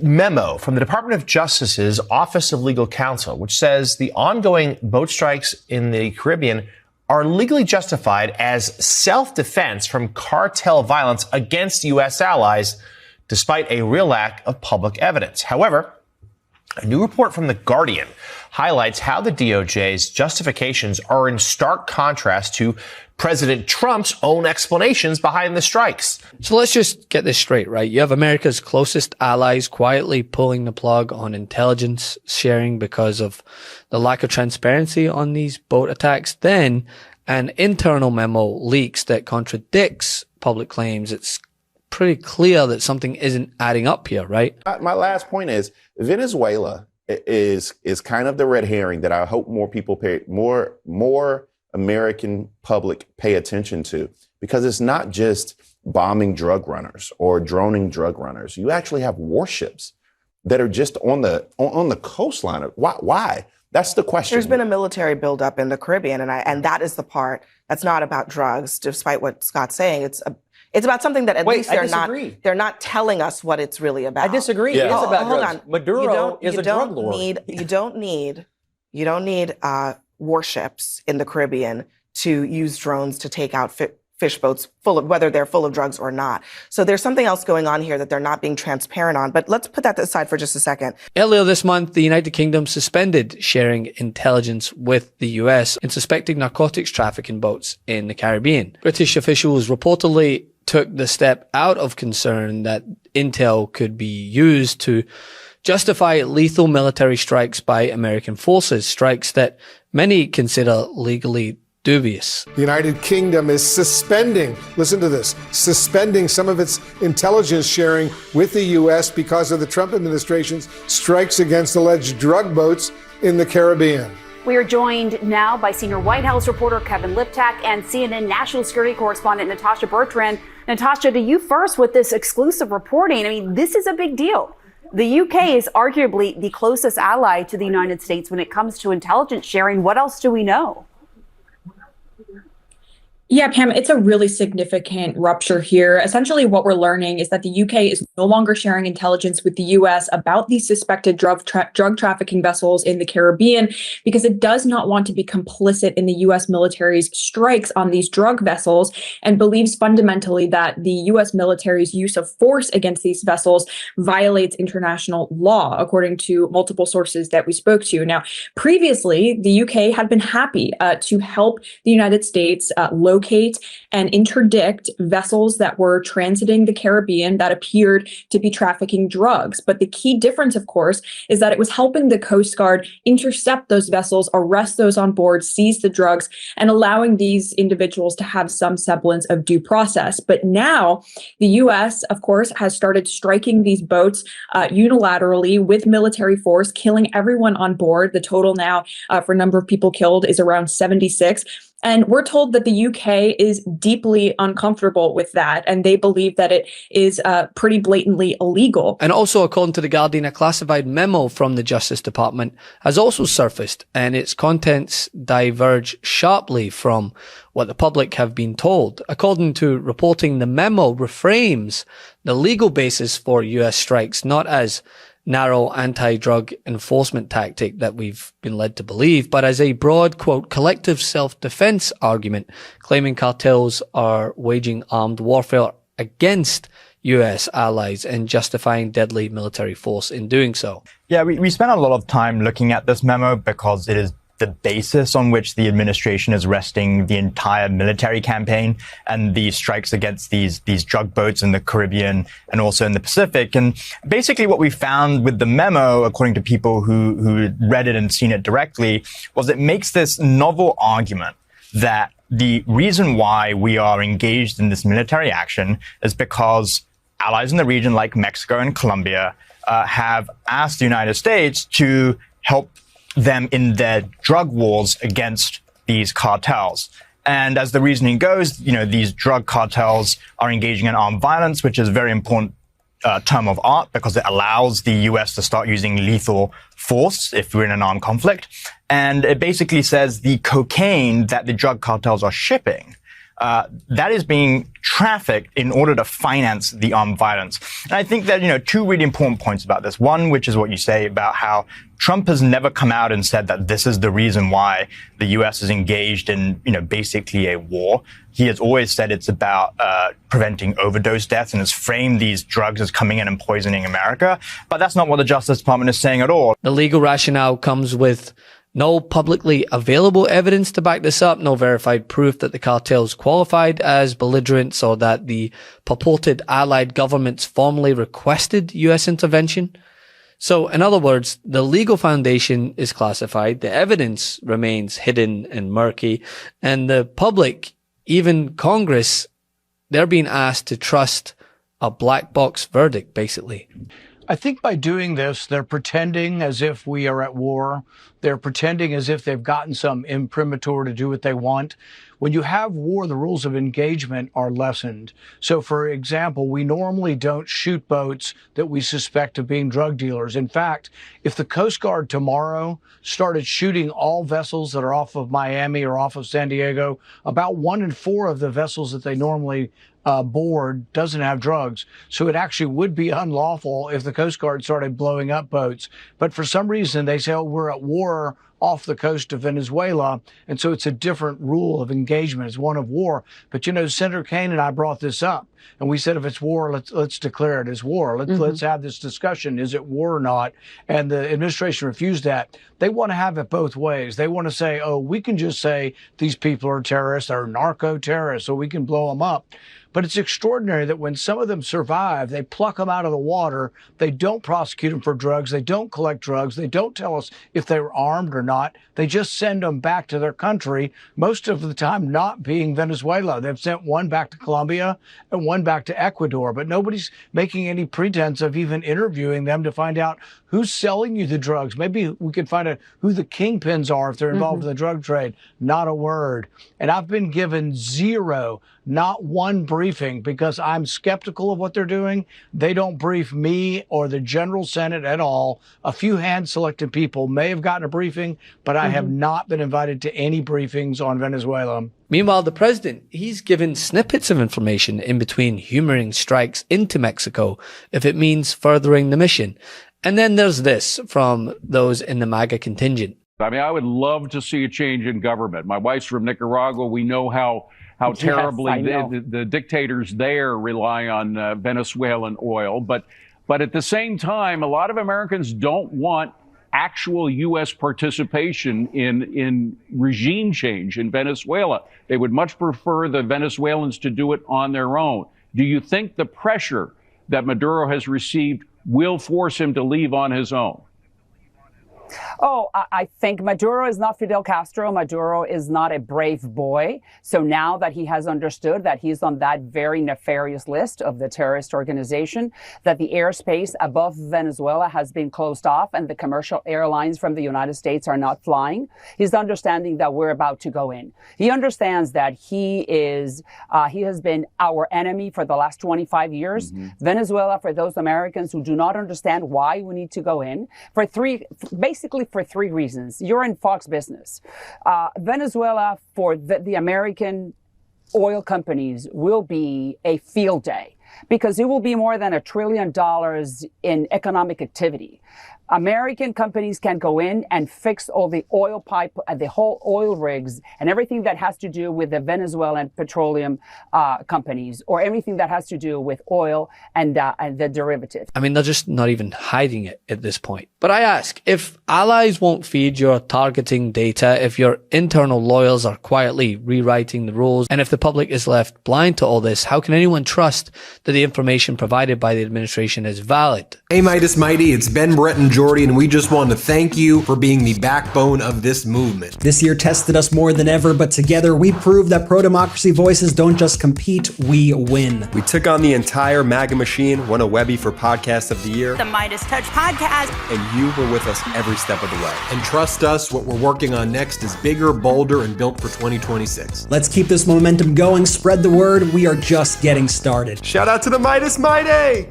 Memo from the Department of Justice's Office of Legal Counsel, which says the ongoing boat strikes in the Caribbean are legally justified as self-defense from cartel violence against U.S. allies, despite a real lack of public evidence. However, a new report from The Guardian highlights how the DOJ's justifications are in stark contrast to President Trump's own explanations behind the strikes. So let's just get this straight, right? You have America's closest allies quietly pulling the plug on intelligence sharing because of the lack of transparency on these boat attacks. Then an internal memo leaks that contradicts public claims. It's pretty clear that something isn't adding up here, right? My last point is Venezuela is kind of the red herring that I hope more people more American public pay attention to, because it's not just bombing drug runners or droning drug runners. You actually have warships that are just on the coastline. Why? That's the question. There's been a military buildup in the Caribbean, and that is the part that's not about drugs, despite what Scott's saying. It's about something that at least they're not telling us what it's really about. I disagree. Yeah. It is about drugs. Maduro is a drug lord. You don't need warships in the Caribbean to use drones to take out fish boats whether they're full of drugs or not. So there's something else going on here that they're not being transparent on. But let's put that aside for just a second. Earlier this month, the United Kingdom suspended sharing intelligence with the US in suspecting narcotics trafficking boats in the Caribbean. British officials reportedly took the step out of concern that intel could be used to justify lethal military strikes by American forces, strikes that many consider legally dubious. The United Kingdom is suspending, listen to this, suspending some of its intelligence sharing with the U.S. because of the Trump administration's strikes against alleged drug boats in the Caribbean. We are joined now by senior White House reporter Kevin Liptak and CNN national security correspondent Natasha Bertrand. Natasha, to you first with this exclusive reporting. I mean, this is a big deal. The UK is arguably the closest ally to the United States when it comes to intelligence sharing. What else do we know? Yeah, Pam, it's a really significant rupture here. Essentially, what we're learning is that the UK is no longer sharing intelligence with the US about these suspected drug trafficking vessels in the Caribbean because it does not want to be complicit in the US military's strikes on these drug vessels and believes fundamentally that the US military's use of force against these vessels violates international law, according to multiple sources that we spoke to. Now, previously, the UK had been happy to help the United States locate and interdict vessels that were transiting the Caribbean that appeared to be trafficking drugs. But the key difference, of course, is that it was helping the Coast Guard intercept those vessels, arrest those on board, seize the drugs, and allowing these individuals to have some semblance of due process. But now the U.S., of course, has started striking these boats unilaterally with military force, killing everyone on board. The total now for number of people killed is around 76. And we're told that the UK is deeply uncomfortable with that, and they believe that it is pretty blatantly illegal. And also, according to The Guardian, a classified memo from the Justice Department has also surfaced, and its contents diverge sharply from what the public have been told. According to reporting, the memo reframes the legal basis for US strikes not as narrow anti-drug enforcement tactic that we've been led to believe, but as a broad, quote, collective self-defense argument, claiming cartels are waging armed warfare against U.S. allies and justifying deadly military force in doing so. Yeah, we spent a lot of time looking at this memo because it is the basis on which the administration is resting the entire military campaign and the strikes against these drug boats in the Caribbean and also in the Pacific. And basically what we found with the memo, according to people who read it and seen it directly, was it makes this novel argument that the reason why we are engaged in this military action is because allies in the region like Mexico and Colombia have asked the United States to help them in their drug wars against these cartels. And as the reasoning goes, these drug cartels are engaging in armed violence, which is a very important term of art because it allows the US to start using lethal force if we're in an armed conflict. And it basically says the cocaine that the drug cartels are shipping that is being trafficked in order to finance the armed violence. And I think that, two really important points about this. One, which is what you say about how Trump has never come out and said that this is the reason why the U.S. is engaged in, basically a war. He has always said it's about preventing overdose deaths and has framed these drugs as coming in and poisoning America. But that's not what the Justice Department is saying at all. The legal rationale comes with no publicly available evidence to back this up, no verified proof that the cartels qualified as belligerents or that the purported allied governments formally requested U.S. intervention. So, in other words, the legal foundation is classified, the evidence remains hidden and murky, and the public, even Congress, they're being asked to trust a black box verdict, basically. I think by doing this, they're pretending as if we are at war. They're pretending as if they've gotten some imprimatur to do what they want. When you have war, the rules of engagement are lessened. So, for example, we normally don't shoot boats that we suspect of being drug dealers. In fact, if the Coast Guard tomorrow started shooting all vessels that are off of Miami or off of San Diego, about 1 in 4 of the vessels that they normally board doesn't have drugs. So it actually would be unlawful if the Coast Guard started blowing up boats. But for some reason, they say, oh, we're at war off the coast of Venezuela. And so it's a different rule of engagement. It's one of war. But, Senator Kaine and I brought this up. And we said, if it's war, let's declare it as war. Let's have this discussion. Is it war or not? And the administration refused that. They want to have it both ways. They want to say, oh, we can just say these people are terrorists, they're narco-terrorists, so we can blow them up. But it's extraordinary that when some of them survive, they pluck them out of the water. They don't prosecute them for drugs. They don't collect drugs. They don't tell us if they were armed or not. They just send them back to their country, most of the time not being Venezuela. They've sent one back to Colombia and one back to Ecuador, but nobody's making any pretense of even interviewing them to find out who's selling you the drugs. Maybe we could find out who the kingpins are if they're involved in the drug trade. Not a word. And I've been given zero, not one briefing, because I'm skeptical of what they're doing. They don't brief me or the General Senate at all. A few hand-selected people may have gotten a briefing, but I have not been invited to any briefings on Venezuela. Meanwhile, the president, he's given snippets of information in between humoring strikes into Mexico if it means furthering the mission. And then there's this from those in the MAGA contingent. I mean, I would love to see a change in government. My wife's from Nicaragua. We know how terribly the dictators there rely on Venezuelan oil. But at the same time, a lot of Americans don't want actual U.S. participation in regime change in Venezuela. They would much prefer the Venezuelans to do it on their own. Do you think the pressure that Maduro has received will force him to leave on his own? Oh, I think Maduro is not Fidel Castro. Maduro is not a brave boy. So now that he has understood that he's on that very nefarious list of the terrorist organization, that the airspace above Venezuela has been closed off and the commercial airlines from the United States are not flying, he's understanding that we're about to go in. He understands that he has been our enemy for the last 25 years. Venezuela, for those Americans who do not understand why we need to go in, basically for three reasons. You're in Fox business. Venezuela, for the American oil companies, will be a field day because it will be more than $1 trillion in economic activity. American companies can go in and fix all the oil pipe, the whole oil rigs, and everything that has to do with the Venezuelan petroleum companies, or everything that has to do with oil and the derivatives. I mean, they're just not even hiding it at this point. But I ask, if allies won't feed your targeting data, if your internal lawyers are quietly rewriting the rules, and if the public is left blind to all this, how can anyone trust that the information provided by the administration is valid? Hey, Midas Mighty, it's Ben, Brett, and Jordy, and we just want to thank you for being the backbone of this movement. This year tested us more than ever, but together we proved that pro-democracy voices don't just compete, we win. We took on the entire MAGA machine, won a Webby for Podcast of the Year, the Midas Touch podcast, and you were with us every step of the way. And trust us, what we're working on next is bigger, bolder, and built for 2026. Let's keep this momentum going, spread the word, we are just getting started. Shout out to the Midas Mighty!